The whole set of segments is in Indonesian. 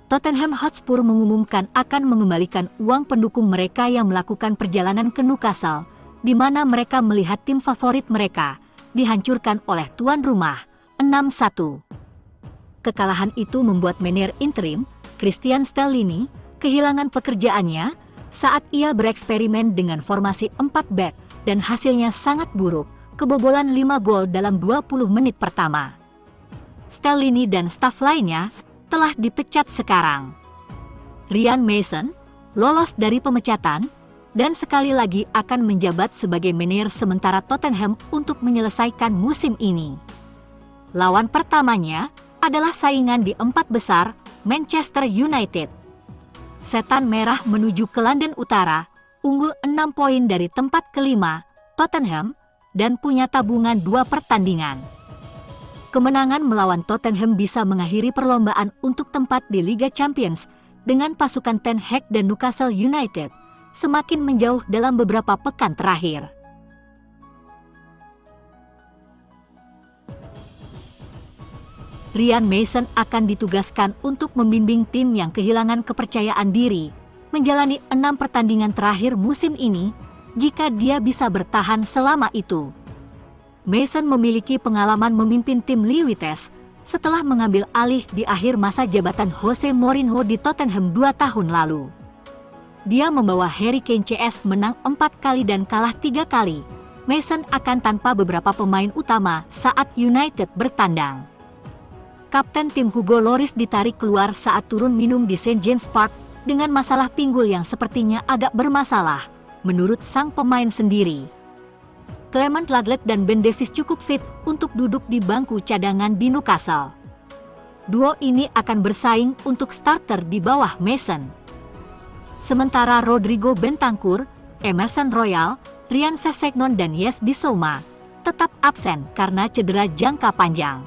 Tottenham Hotspur mengumumkan akan mengembalikan uang pendukung mereka yang melakukan perjalanan ke Newcastle, di mana mereka melihat tim favorit mereka dihancurkan oleh tuan rumah 6-1. Kekalahan itu membuat manajer interim, Christian Stellini, kehilangan pekerjaannya saat ia bereksperimen dengan formasi 4 back dan hasilnya sangat buruk, kebobolan 5 gol dalam 20 menit pertama. Stellini dan staf lainnya telah dipecat sekarang. Ryan Mason lolos dari pemecatan dan sekali lagi akan menjabat sebagai manajer sementara Tottenham untuk menyelesaikan musim ini. Lawan pertamanya adalah saingan di 4 besar, Manchester United. Setan Merah menuju ke London Utara, unggul 6 poin dari tempat kelima, Tottenham, dan punya tabungan 2 pertandingan. Kemenangan melawan Tottenham bisa mengakhiri perlombaan untuk tempat di Liga Champions dengan pasukan Ten Hag dan Newcastle United semakin menjauh dalam beberapa pekan terakhir. Ryan Mason akan ditugaskan untuk membimbing tim yang kehilangan kepercayaan diri menjalani 6 pertandingan terakhir musim ini jika dia bisa bertahan selama itu. Mason memiliki pengalaman memimpin tim Lewites setelah mengambil alih di akhir masa jabatan Jose Mourinho di Tottenham 2 tahun lalu. Dia membawa Harry Kane CS menang 4 kali dan kalah 3 kali. Mason akan tanpa beberapa pemain utama saat United bertandang. Kapten tim Hugo Lloris ditarik keluar saat turun minum di St. James Park dengan masalah pinggul yang sepertinya agak bermasalah, menurut sang pemain sendiri. Clement Lenglet dan Ben Davies cukup fit untuk duduk di bangku cadangan di Newcastle. Duo ini akan bersaing untuk starter di bawah Mason. Sementara Rodrigo Bentancur, Emerson Royal, Ryan Sessegnon dan Yes Bissouma tetap absen karena cedera jangka panjang.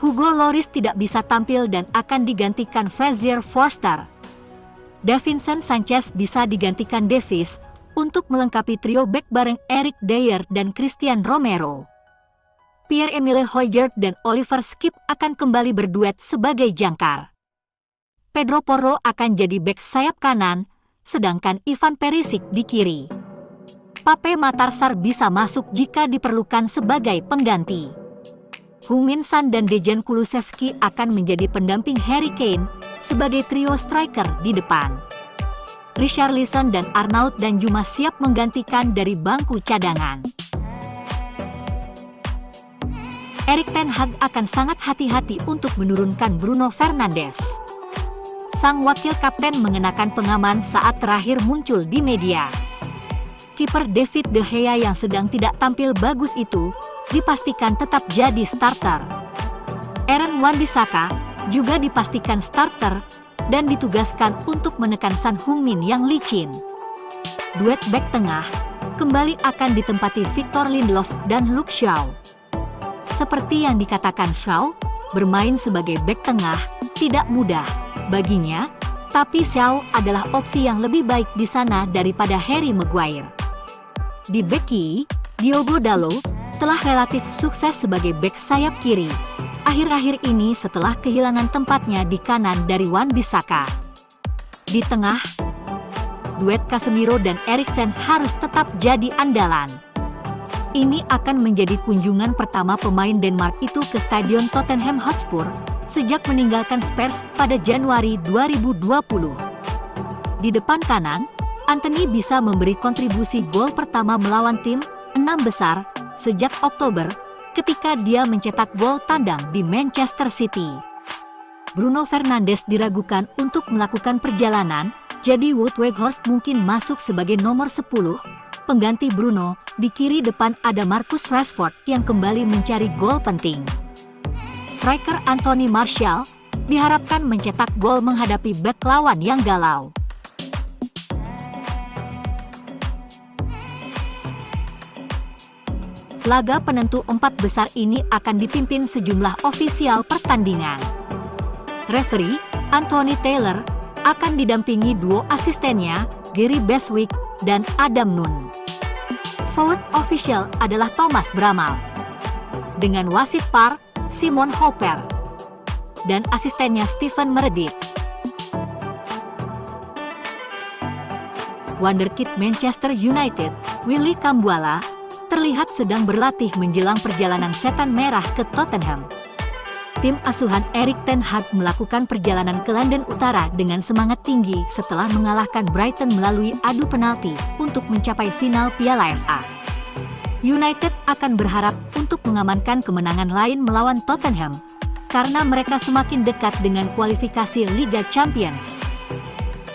Hugo Lloris tidak bisa tampil dan akan digantikan Frazier Forster. Davinson Sanchez bisa digantikan Davies untuk melengkapi trio bek bareng Eric Dier dan Christian Romero. Pierre-Emile Højbjerg dan Oliver Skip akan kembali berduet sebagai jangkar. Pedro Porro akan jadi bek sayap kanan, sedangkan Ivan Perisic di kiri. Pape Matar Sarr bisa masuk jika diperlukan sebagai pengganti. Heung-min Son dan Dejan Kulusevski akan menjadi pendamping Harry Kane sebagai trio striker di depan. Richarlison dan Arnaud Danjuma siap menggantikan dari bangku cadangan. Erik ten Hag akan sangat hati-hati untuk menurunkan Bruno Fernandes. Sang wakil kapten mengenakan pengaman saat terakhir muncul di media. Kiper David De Gea yang sedang tidak tampil bagus itu dipastikan tetap jadi starter. Aaron Wan-Bissaka juga dipastikan starter dan ditugaskan untuk menekan Son Heung-min yang licin. Duet bek tengah kembali akan ditempati Victor Lindelof dan Luke Shaw. Seperti yang dikatakan Shaw, bermain sebagai bek tengah tidak mudah baginya, tapi Shaw adalah opsi yang lebih baik di sana daripada Harry Maguire. Di bek kiri, Diogo Dalot telah relatif sukses sebagai bek sayap kiri akhir-akhir ini setelah kehilangan tempatnya di kanan dari Wan-Bissaka. Di tengah, duet Casemiro dan Eriksen harus tetap jadi andalan. Ini akan menjadi kunjungan pertama pemain Denmark itu ke Stadion Tottenham Hotspur sejak meninggalkan Spurs pada Januari 2020. Di depan kanan, Antony bisa memberi kontribusi gol pertama melawan tim 6 besar sejak Oktober ketika dia mencetak gol tandang di Manchester City. Bruno Fernandes diragukan untuk melakukan perjalanan, jadi Wout Weghorst mungkin masuk sebagai nomor 10, pengganti Bruno. Di kiri depan ada Marcus Rashford yang kembali mencari gol penting. Striker Anthony Martial diharapkan mencetak gol menghadapi bek lawan yang galau. Laga penentu 4 besar ini akan dipimpin sejumlah ofisial pertandingan. Referee, Anthony Taylor, akan didampingi duo asistennya, Gary Beswick dan Adam Nunn. Forward official adalah Thomas Bramall. Dengan wasit VAR, Simon Hopper. Dan asistennya Steven Meredith. wonderkid Manchester United, Willy Kambuala, terlihat sedang berlatih menjelang perjalanan setan merah ke Tottenham. Tim asuhan Erik ten Hag melakukan perjalanan ke London Utara dengan semangat tinggi setelah mengalahkan Brighton melalui adu penalti untuk mencapai final Piala FA. United akan berharap untuk mengamankan kemenangan lain melawan Tottenham, karena mereka semakin dekat dengan kualifikasi Liga Champions.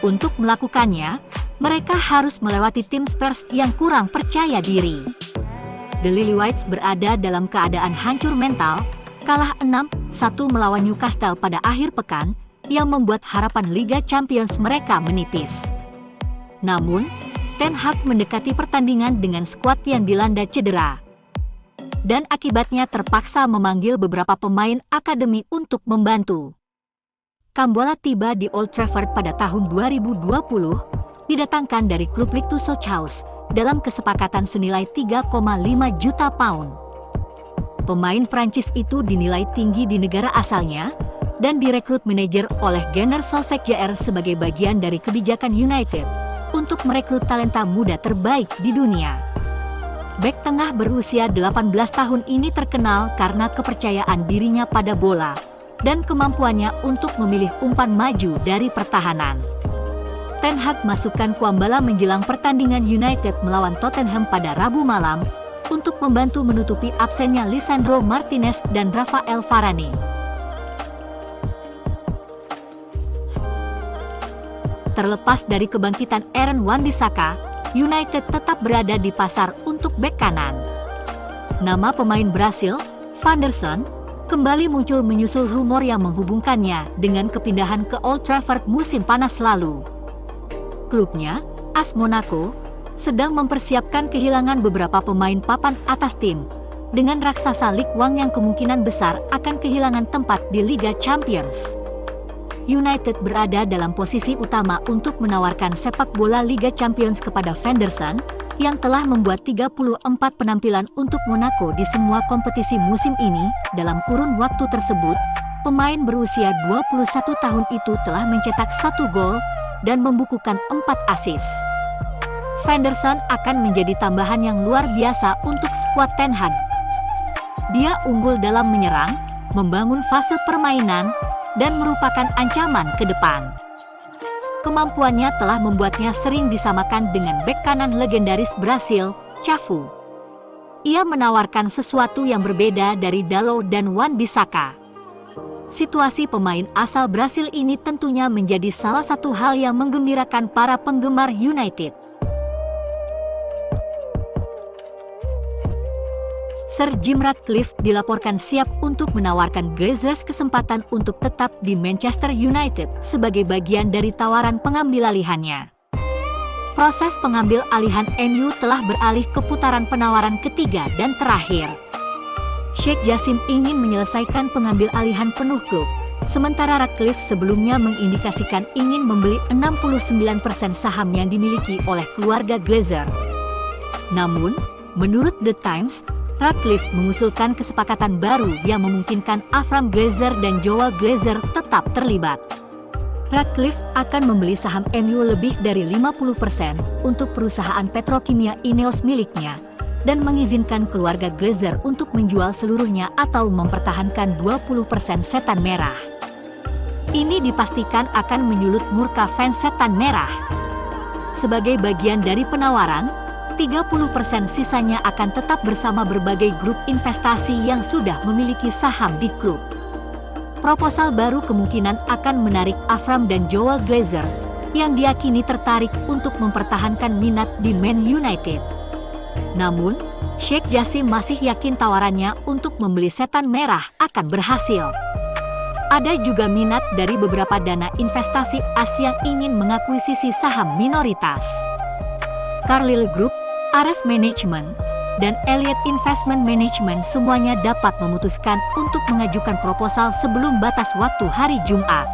Untuk melakukannya, mereka harus melewati tim Spurs yang kurang percaya diri. The Lilywhites berada dalam keadaan hancur mental, kalah 6-1 melawan Newcastle pada akhir pekan, yang membuat harapan Liga Champions mereka menipis. Namun, Ten Hag mendekati pertandingan dengan skuad yang dilanda cedera. Dan akibatnya terpaksa memanggil beberapa pemain akademi untuk membantu. Kambuala tiba di Old Trafford pada tahun 2020, didatangkan dari klub League Two Sochaux dalam kesepakatan senilai 3,5 juta pound. Pemain Prancis itu dinilai tinggi di negara asalnya dan direkrut manajer oleh Gunnar Solskjaer sebagai bagian dari kebijakan United untuk merekrut talenta muda terbaik di dunia. Bek tengah berusia 18 tahun ini terkenal karena kepercayaan dirinya pada bola dan kemampuannya untuk memilih umpan maju dari pertahanan. Ten Hag masukkan Kambuala menjelang pertandingan United melawan Tottenham pada Rabu malam untuk membantu menutupi absennya Lisandro Martinez dan Rafael Varane. Terlepas dari kebangkitan Aaron Wan-Bissaka, United tetap berada di pasar untuk bek kanan. Nama pemain Brasil, Van der Sar, kembali muncul menyusul rumor yang menghubungkannya dengan kepindahan ke Old Trafford musim panas lalu. Klubnya, AS Monaco, sedang mempersiapkan kehilangan beberapa pemain papan atas tim, dengan raksasa Ligue 1 yang kemungkinan besar akan kehilangan tempat di Liga Champions. United berada dalam posisi utama untuk menawarkan sepak bola Liga Champions kepada Van der Sar, yang telah membuat 34 penampilan untuk Monaco di semua kompetisi musim ini. Dalam kurun waktu tersebut, pemain berusia 21 tahun itu telah mencetak 1 gol dan membukukan 4 assist. Van der Sar akan menjadi tambahan yang luar biasa untuk skuad Ten Hag. Dia unggul dalam menyerang, membangun fase permainan, dan merupakan ancaman ke depan. Kemampuannya telah membuatnya sering disamakan dengan bek kanan legendaris Brasil, Cafu. Ia menawarkan sesuatu yang berbeda dari Dalot dan Wan-Bissaka. Situasi pemain asal Brasil ini tentunya menjadi salah satu hal yang menggembirakan para penggemar United. Sir Jim Ratcliffe dilaporkan siap untuk menawarkan Glazers kesempatan untuk tetap di Manchester United sebagai bagian dari tawaran pengambil alihannya. Proses pengambil alihan MU telah beralih ke putaran penawaran ketiga dan terakhir. Sheikh Jassim ingin menyelesaikan pengambil alihan penuh klub, sementara Ratcliffe sebelumnya mengindikasikan ingin membeli 69% saham yang dimiliki oleh keluarga Glazer. Namun, menurut The Times, Ratcliffe mengusulkan kesepakatan baru yang memungkinkan Avram Glazer dan Joel Glazer tetap terlibat. Ratcliffe akan membeli saham MU lebih dari 50% untuk perusahaan petrokimia Ineos miliknya dan mengizinkan keluarga Glazer untuk menjual seluruhnya atau mempertahankan 20% setan merah. Ini dipastikan akan menyulut murka fans setan merah. Sebagai bagian dari penawaran, 30% sisanya akan tetap bersama berbagai grup investasi yang sudah memiliki saham di klub. Proposal baru kemungkinan akan menarik Avram dan Joel Glazer, yang diyakini tertarik untuk mempertahankan minat di Man United. Namun, Sheikh Jassim masih yakin tawarannya untuk membeli setan merah akan berhasil. Ada juga minat dari beberapa dana investasi AS yang ingin mengakuisisi saham minoritas. Carlyle Group, Ares Management, dan Elliott Investment Management semuanya dapat memutuskan untuk mengajukan proposal sebelum batas waktu hari Jumat.